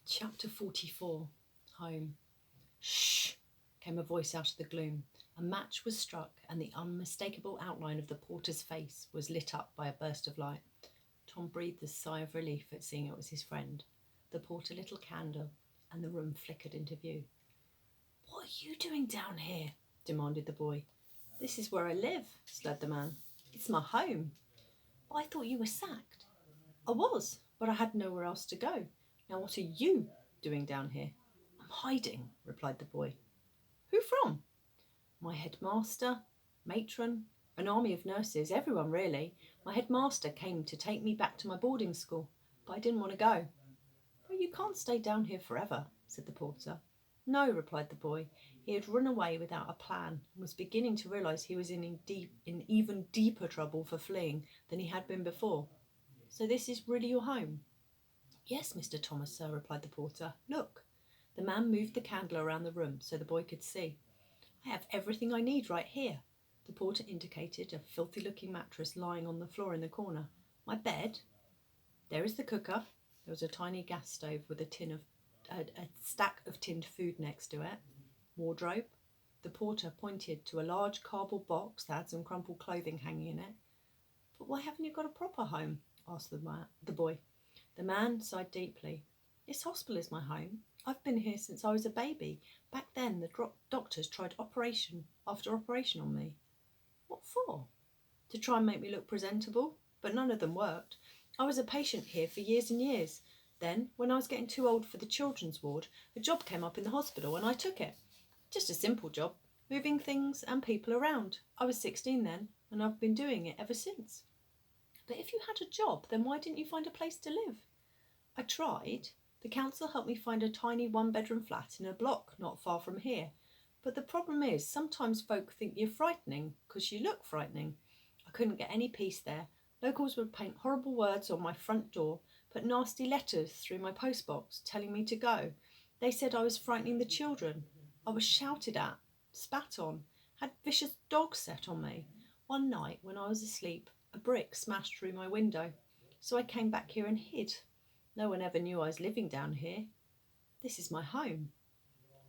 Chapter 44. Home. Shh! Came a voice out of the gloom. A match was struck, and the unmistakable outline of the porter's face was lit up by a burst of light. Tom breathed a sigh of relief at seeing it was his friend. The porter lit a candle, and the room flickered into view. "What are you doing down here?" demanded the boy. "This is where I live," said the man. "It's my home." "But I thought you were sacked." "I was, but I had nowhere else to go. Now what are you doing down here?" "I'm hiding," replied the boy. "Who from?" "My headmaster, matron, an army of nurses, everyone really. My headmaster came to take me back to my boarding school, but I didn't want to go." "But you can't stay down here forever," said the porter. "No," replied the boy. He had run away without a plan and was beginning to realise he was in even deeper trouble for fleeing than he had been before. "So this is really your home?" "Yes, Mr. Thomas, sir," replied the porter. "Look." The man moved the candle around the room so the boy could see. "I have everything I need right here." The porter indicated a filthy-looking mattress lying on the floor in the corner. "My bed. There is the cooker." There was a tiny gas stove with a stack of tinned food next to it. "Wardrobe." The porter pointed to a large cardboard box that had some crumpled clothing hanging in it. "But why haven't you got a proper home?" asked the boy. The man sighed deeply. "This hospital is my home. I've been here since I was a baby. Back then the doctors tried operation after operation on me." "What for?" "To try and make me look presentable, but none of them worked. I was a patient here for years and years. Then, when I was getting too old for the children's ward, a job came up in the hospital and I took it. Just a simple job, moving things and people around. I was 16 then, and I've been doing it ever since." "But if you had a job, then why didn't you find a place to live?" "I tried. The council helped me find a tiny one-bedroom flat in a block not far from here. But the problem is, sometimes folk think you're frightening because you look frightening. I couldn't get any peace there. Locals would paint horrible words on my front door, put nasty letters through my postbox telling me to go. They said I was frightening the children. I was shouted at, spat on, had vicious dogs set on me. One night, when I was asleep, a brick smashed through my window. So I came back here and hid. No one ever knew I was living down here. This is my home."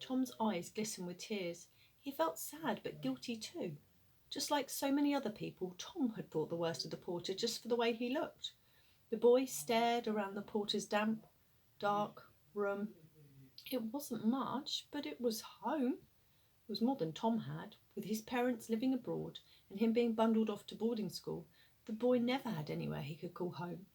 Tom's eyes glistened with tears. He felt sad but guilty too. Just like so many other people, Tom had thought the worst of the porter just for the way he looked. The boy stared around the porter's damp, dark room. It wasn't much, but it was home. It was more than Tom had. With his parents living abroad and him being bundled off to boarding school, the boy never had anywhere he could call home.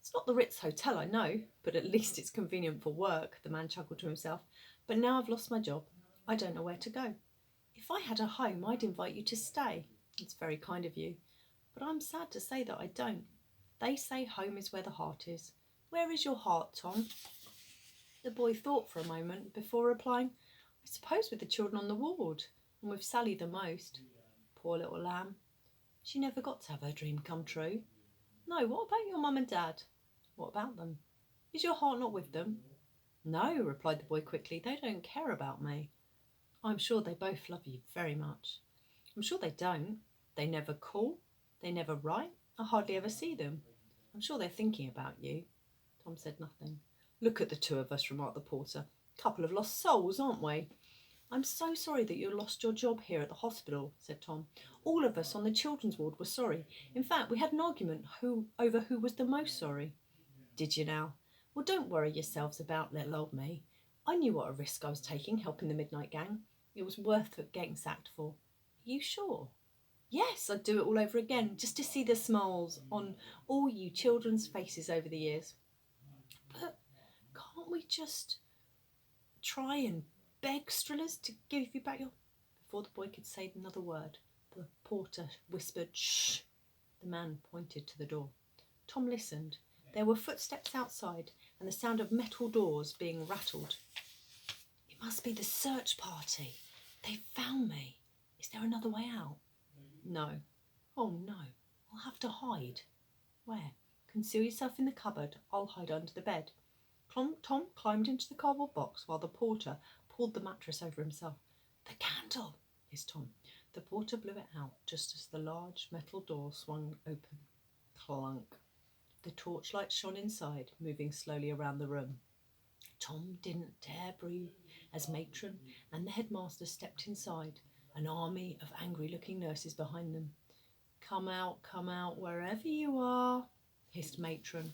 "It's not the Ritz Hotel, I know, but at least it's convenient for work," the man chuckled to himself. "But now I've lost my job. I don't know where to go. If I had a home, I'd invite you to stay. It's very kind of you, but I'm sad to say that I don't. They say home is where the heart is. Where is your heart, Tom?" The boy thought for a moment before replying, "I suppose with the children on the ward, and with Sally the most. Poor little lamb. She never got to have her dream come true." "No, what about your mum and dad?" "What about them?" "Is your heart not with them?" "No," replied the boy quickly. "They don't care about me." "I'm sure they both love you very much." "I'm sure they don't. They never call. They never write. I hardly ever see them." "I'm sure they're thinking about you." Tom said nothing. "Look at the two of us," remarked the porter. "Couple of lost souls, aren't we?" "I'm so sorry that you lost your job here at the hospital," said Tom. "All of us on the children's ward were sorry. In fact, we had an argument over who was the most sorry." "Did you now? Well, don't worry yourselves about little old me. I knew what a risk I was taking helping the Midnight Gang. It was worth getting sacked for." "Are you sure?" "Yes, I'd do it all over again, just to see the smiles on all you children's faces over the years." "But can't we just try and beg Strillers to give you back your—" Before the boy could say another word, the porter whispered, "Shh." The man pointed to the door. Tom listened. There were footsteps outside and the sound of metal doors being rattled. "It must be the search party. They found me. Is there another way out?" "No." "Oh no, I'll have to hide." "Where?" "Conceal yourself in the cupboard. I'll hide under the bed." Tom climbed into the cardboard box while the porter pulled the mattress over himself. "The candle," hissed Tom. The porter blew it out just as the large metal door swung open. Clunk. The torchlight shone inside, moving slowly around the room. Tom didn't dare breathe as matron and the headmaster stepped inside, an army of angry-looking nurses behind them. Come out, wherever you are," hissed matron.